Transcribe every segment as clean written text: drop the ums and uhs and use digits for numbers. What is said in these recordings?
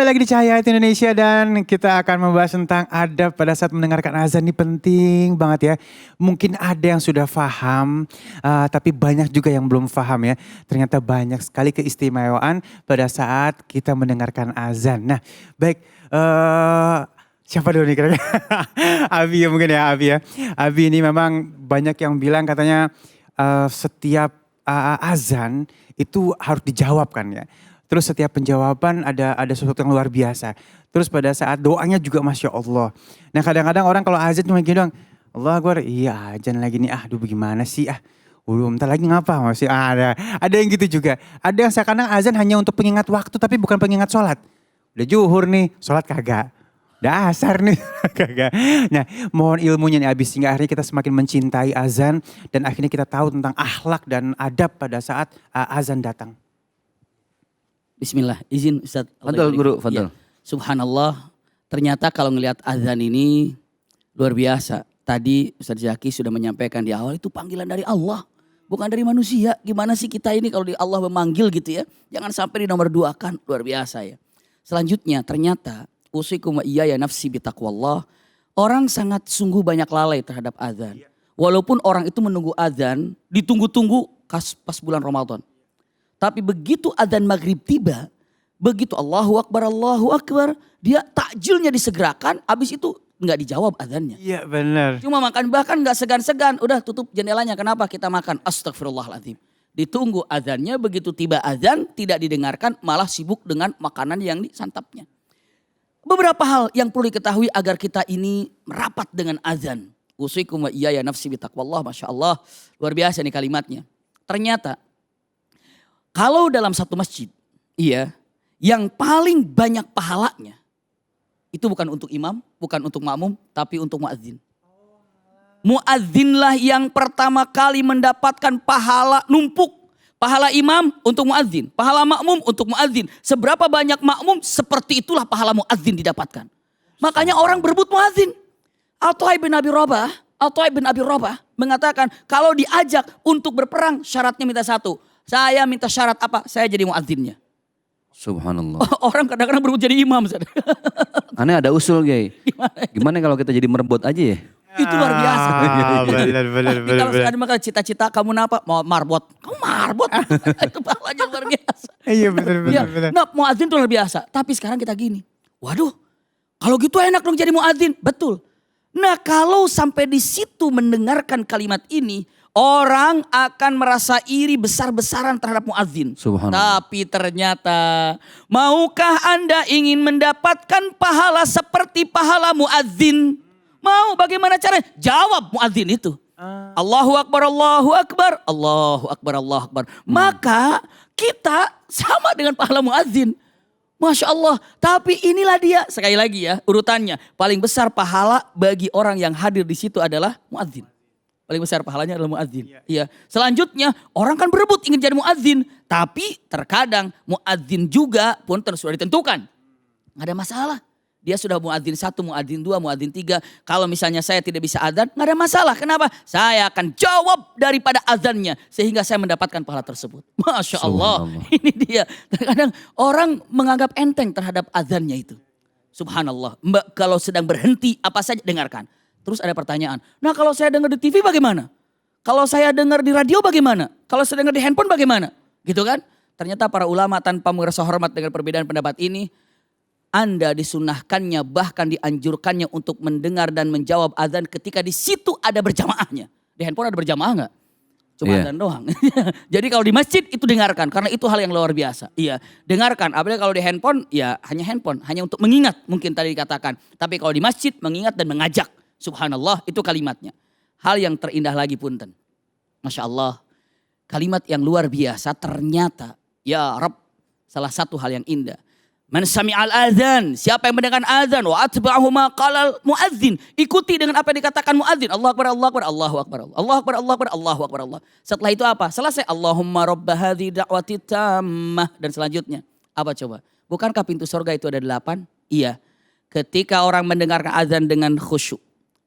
Kembali lagi di Cahaya Hati Indonesia dan kita akan membahas tentang adab pada saat mendengarkan azan. Ini penting banget ya. Mungkin ada yang sudah paham, tapi banyak juga yang belum paham ya. Ternyata banyak sekali keistimewaan pada saat kita mendengarkan azan. Nah baik, siapa dulu nih kira-kira? Abi ya mungkin ya, Abi ya. Abi ini memang banyak yang bilang katanya setiap azan itu harus dijawab kan ya. Terus setiap penjawaban ada sesuatu yang luar biasa. Terus pada saat doanya juga Masya Allah. Nah kadang-kadang orang kalau azan cuma gini doang. Allah Akbar, iya azan lagi nih, aduh bagaimana sih bentar lagi ngapa masih ada yang gitu juga. Ada yang sekarang azan hanya untuk pengingat waktu tapi bukan pengingat sholat. Udah zuhur nih, sholat kagak. Dasar nih kagak. Nah mohon ilmunya nih Abi sehingga akhirnya kita semakin mencintai azan. Dan akhirnya kita tahu tentang akhlak dan adab pada saat azan datang. Bismillah, izin Ustaz. Fadal guru, fadal. Ya. Subhanallah, ternyata kalau ngelihat azan ini luar biasa. Tadi Ustaz Zaki sudah menyampaikan di awal itu panggilan dari Allah. Bukan dari manusia. Gimana sih kita ini kalau di Allah memanggil gitu ya. Jangan sampai di nomor 2 kan, luar biasa ya. Selanjutnya ternyata, usikum wa iyaya nafsi bitaqwallah. Orang sangat sungguh banyak lalai terhadap azan. Walaupun orang itu menunggu azan, ditunggu-tunggu pas bulan Ramadan. Tapi begitu adzan maghrib tiba, begitu Allahu Akbar, dia takjilnya disegerakan, habis itu nggak dijawab adzannya. Iya benar. Cuma makan, bahkan nggak segan-segan, udah tutup jendelanya, kenapa kita makan? Astagfirullahaladzim. Ditunggu adzannya, begitu tiba adzan tidak didengarkan, malah sibuk dengan makanan yang disantapnya. Beberapa hal yang perlu diketahui agar kita ini merapat dengan adzan. Usikum wa iyaya nafsi bitaqwallah, Masya Allah, luar biasa nih kalimatnya. Ternyata kalau dalam satu masjid, iya, yang paling banyak pahalanya itu bukan untuk imam, bukan untuk makmum, tapi untuk muadzin. Muadzinlah yang pertama kali mendapatkan pahala numpuk. Pahala imam untuk muadzin, pahala makmum untuk muadzin. Seberapa banyak makmum, seperti itulah pahala muadzin didapatkan. Makanya orang berebut muadzin. Al-Tu'ai bin Abi Rabah mengatakan kalau diajak untuk berperang syaratnya minta satu. Saya minta syarat apa? Saya jadi muadzinnya. Subhanallah. Orang kadang-kadang berebut jadi imam. Aneh ada usul Gay. Gimana kalau kita jadi merebut aja ya? Itu luar biasa. Benar. Kalau ada maka cita-cita kamu apa? Mau marbot. Kamu marbot. Itu pahalanya luar biasa. Iya benar. Nah muadzin itu luar biasa. Tapi sekarang kita gini. Waduh kalau gitu enak dong jadi muadzin. Betul. Nah kalau sampai di situ mendengarkan kalimat ini. Orang akan merasa iri besar-besaran terhadap muadzin. Tapi ternyata maukah Anda ingin mendapatkan pahala seperti pahala muadzin? Mau, bagaimana caranya? Jawab muadzin itu. Allahu Akbar, Allahu Akbar, Allahu Akbar, Allahu Akbar. Maka kita sama dengan pahala muadzin. Masya Allah. Tapi inilah dia, sekali lagi ya urutannya. Paling besar pahala bagi orang yang hadir di situ adalah muadzin. Paling besar pahalanya adalah muadzin. Iya. Selanjutnya orang kan berebut ingin jadi muadzin. Tapi terkadang muadzin juga pun sudah ditentukan. Gak ada masalah. Dia sudah muadzin 1, muadzin 2, muadzin 3. Kalau misalnya saya tidak bisa adzan, gak ada masalah. Kenapa? Saya akan jawab daripada adzannya. Sehingga saya mendapatkan pahala tersebut. Masya Allah. Ini dia. Terkadang orang menganggap enteng terhadap adzannya itu. Subhanallah. Mbak kalau sedang berhenti apa saja dengarkan. Terus ada pertanyaan, nah kalau saya dengar di TV bagaimana? Kalau saya dengar di radio bagaimana? Kalau saya dengar di handphone bagaimana? Gitu kan? Ternyata para ulama tanpa merasa hormat dengan perbedaan pendapat ini, Anda disunahkannya bahkan dianjurkannya untuk mendengar dan menjawab azan ketika di situ ada berjamaahnya. Di handphone ada berjamaah nggak? Cuma azan doang. Jadi kalau di masjid itu dengarkan karena itu hal yang luar biasa. Iya, dengarkan. Apalagi kalau di handphone ya hanya handphone, hanya untuk mengingat mungkin tadi dikatakan. Tapi kalau di masjid mengingat dan mengajak. Subhanallah itu kalimatnya. Hal yang terindah lagi punten. Masya Allah. Kalimat yang luar biasa ternyata. Ya Rabb. Salah satu hal yang indah. Man sami'al azan. Siapa yang mendengarkan azan. Wa atba'ahu ma qalal muadzin. Ikuti dengan apa yang dikatakan muadzin. Allahu Akbar, Allahu Akbar, Allahu Akbar. Allahu Akbar, Allahu Akbar, Allahu Akbar, Allah. Setelah itu apa? Selesai. Allahumma rabba hadhi da'wati tammah. Dan selanjutnya. Apa coba? Bukankah pintu surga itu ada 8? Iya. Ketika orang mendengarkan azan dengan khusyuk.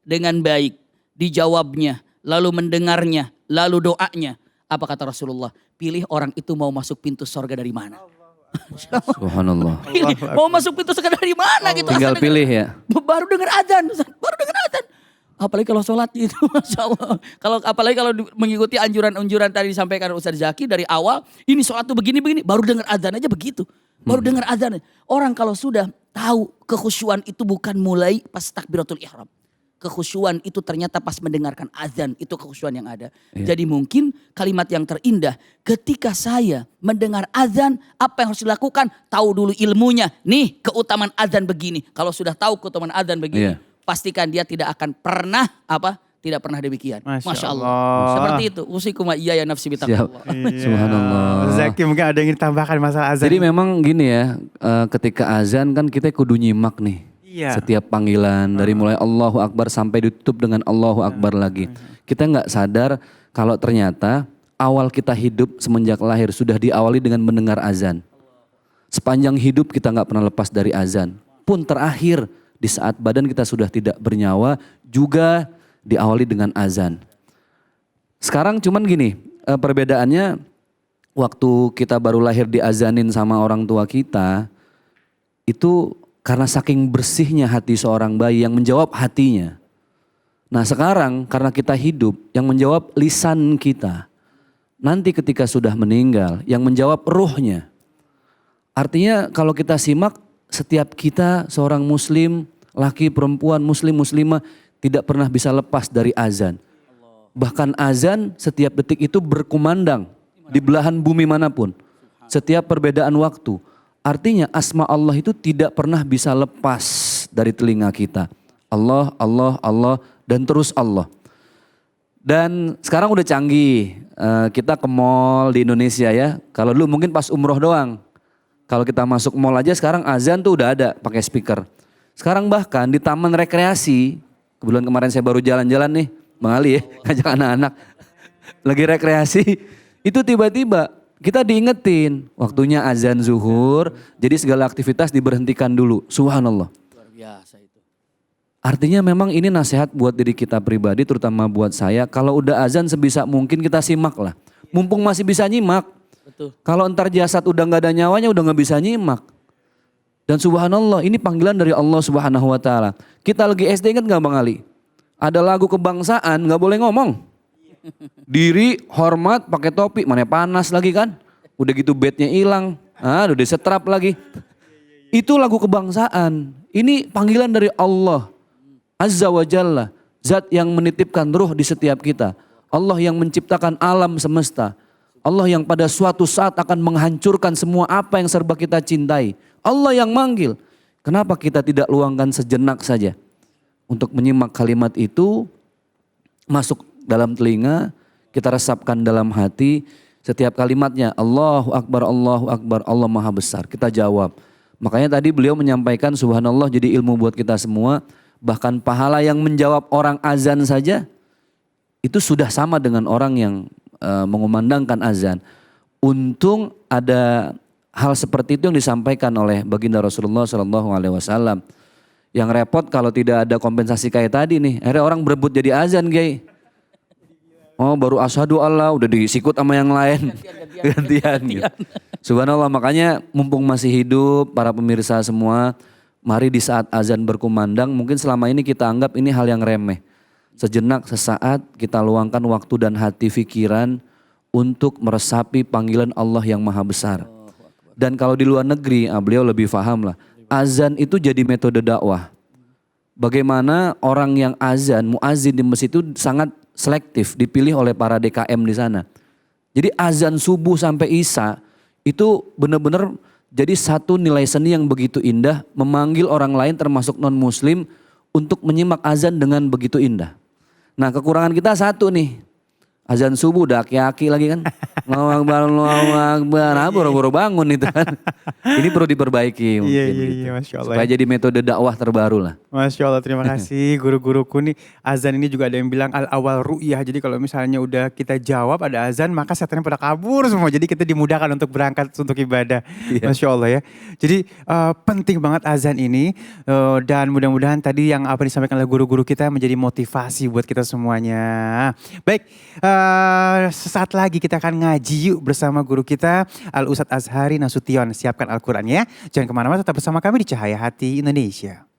Dengan baik, dijawabnya, lalu mendengarnya, lalu doanya. Apa kata Rasulullah? Pilih orang itu mau masuk pintu sorga dari mana. Subhanallah. Pilih, mau masuk pintu sekedar dari mana gitu. Tinggal asal pilih ya. baru dengar azan, Ustaz. Baru dengar azan. Apalagi kalau sholat gitu, Masya Allah. Apalagi kalau mengikuti anjuran-anjuran tadi disampaikan Ustaz Zaki dari awal. Ini sholat tuh begini-begini, baru dengar azan aja begitu. Baru dengar azan. Orang kalau sudah tahu kekhusyuan itu bukan mulai pas takbiratul ihram. Kekhusyuan itu ternyata pas mendengarkan azan, itu kekhusyuan yang ada. Jadi mungkin kalimat yang terindah, ketika saya mendengar azan, apa yang harus dilakukan? Tahu dulu ilmunya. Nih keutamaan azan begini. Kalau sudah tahu keutamaan azan begini, pastikan dia tidak akan pernah tidak pernah demikian. Masya Allah. Seperti itu. Usikum wa iya ya nafsi bitaqwa. Subhanallah. Zaki mungkin ada yang ingin tambahkan masalah azan. Jadi memang gini ya, ketika azan kan kita kudu nyimak nih. Setiap panggilan dari mulai Allahu Akbar sampai ditutup dengan Allahu Akbar lagi. Kita nggak sadar kalau ternyata awal kita hidup semenjak lahir sudah diawali dengan mendengar azan. Sepanjang hidup kita nggak pernah lepas dari azan. Pun terakhir di saat badan kita sudah tidak bernyawa juga diawali dengan azan. Sekarang cuman gini, perbedaannya waktu kita baru lahir diazanin sama orang tua kita, itu karena saking bersihnya hati seorang bayi yang menjawab hatinya. Nah sekarang karena kita hidup yang menjawab lisan kita. Nanti ketika sudah meninggal yang menjawab ruhnya. Artinya kalau kita simak setiap kita seorang muslim, laki perempuan, muslim muslimah tidak pernah bisa lepas dari azan. Bahkan azan setiap detik itu berkumandang di belahan bumi manapun. Setiap perbedaan waktu. Artinya asma Allah itu tidak pernah bisa lepas dari telinga kita. Allah, Allah, Allah dan terus Allah. Dan sekarang udah canggih, kita ke mall di Indonesia ya. Kalau dulu mungkin pas umroh doang. Kalau kita masuk mall aja sekarang azan tuh udah ada pakai speaker. Sekarang bahkan di taman rekreasi, kebetulan kemarin saya baru jalan-jalan nih, Bang Ali ya, ngajak anak-anak. Lagi rekreasi, itu tiba-tiba kita diingetin waktunya azan zuhur, jadi segala aktivitas diberhentikan dulu. Subhanallah. Luar biasa itu. Artinya memang ini nasihat buat diri kita pribadi, terutama buat saya. Kalau udah azan sebisa mungkin kita simak lah. Mumpung masih bisa nyimak. Betul. Kalau entar jasad udah nggak ada nyawanya udah nggak bisa nyimak. Dan subhanallah ini panggilan dari Allah Subhanahu Wa Taala. Kita lagi SD ingat nggak Bang Ali? Ada lagu kebangsaan nggak boleh ngomong. Diri, hormat, pakai topi, mana panas lagi kan? Udah gitu bednya hilang, udah disetrap lagi. Itu lagu kebangsaan. Ini panggilan dari Allah Azza wa Jalla, zat yang menitipkan ruh di setiap kita. Allah yang menciptakan alam semesta. Allah yang pada suatu saat akan menghancurkan semua apa yang serba kita cintai. Allah yang manggil. Kenapa kita tidak luangkan sejenak saja untuk menyimak kalimat itu, masuk dalam telinga, kita resapkan dalam hati, setiap kalimatnya Allahu Akbar, Allahu Akbar, Allah Maha Besar. Kita jawab. Makanya tadi beliau menyampaikan subhanallah jadi ilmu buat kita semua. Bahkan pahala yang menjawab orang azan saja itu sudah sama dengan orang yang mengumandangkan azan. Untung ada hal seperti itu yang disampaikan oleh baginda Rasulullah SAW. Yang repot kalau tidak ada kompensasi kayak tadi nih. Akhirnya orang berebut jadi azan Kiai. Oh baru asyhadu Allah udah disikut sama yang lain. Gantian. Gitu. Subhanallah makanya mumpung masih hidup para pemirsa semua. Mari di saat azan berkumandang mungkin selama ini kita anggap ini hal yang remeh. Sejenak sesaat kita luangkan waktu dan hati pikiran untuk meresapi panggilan Allah yang maha besar. Dan kalau di luar negeri beliau lebih paham lah. Azan itu jadi metode dakwah. Bagaimana orang yang azan, muazin di masjid itu sangat selektif, dipilih oleh para DKM di sana. Jadi azan subuh sampai isya itu benar-benar jadi satu nilai seni yang begitu indah, memanggil orang lain termasuk non muslim untuk menyimak azan dengan begitu indah. Nah kekurangan kita satu nih, azan subuh udah aki-aki lagi kan. Allahu Akbar, Allahu Akbar. Boro-boro bangun itu kan. Ini perlu diperbaiki mungkin gitu. Masya Allah. Supaya jadi metode dakwah terbaru lah. Masya Allah, terima kasih guru-guruku nih. Azan ini juga ada yang bilang al-awal ru'yah. Jadi kalau misalnya udah kita jawab ada azan maka setannya pada kabur semua. Jadi kita dimudahkan untuk berangkat untuk ibadah. Masya Allah ya. Jadi penting banget azan ini. Dan mudah-mudahan tadi yang apa disampaikan oleh guru-guru kita menjadi motivasi buat kita semuanya. Baik, sesaat lagi kita akan ngaji yuk bersama guru kita Al Ustadz Azhari Nasution. Siapkan Al-Quran ya. Jangan kemana-mana, tetap bersama kami di Cahaya Hati Indonesia.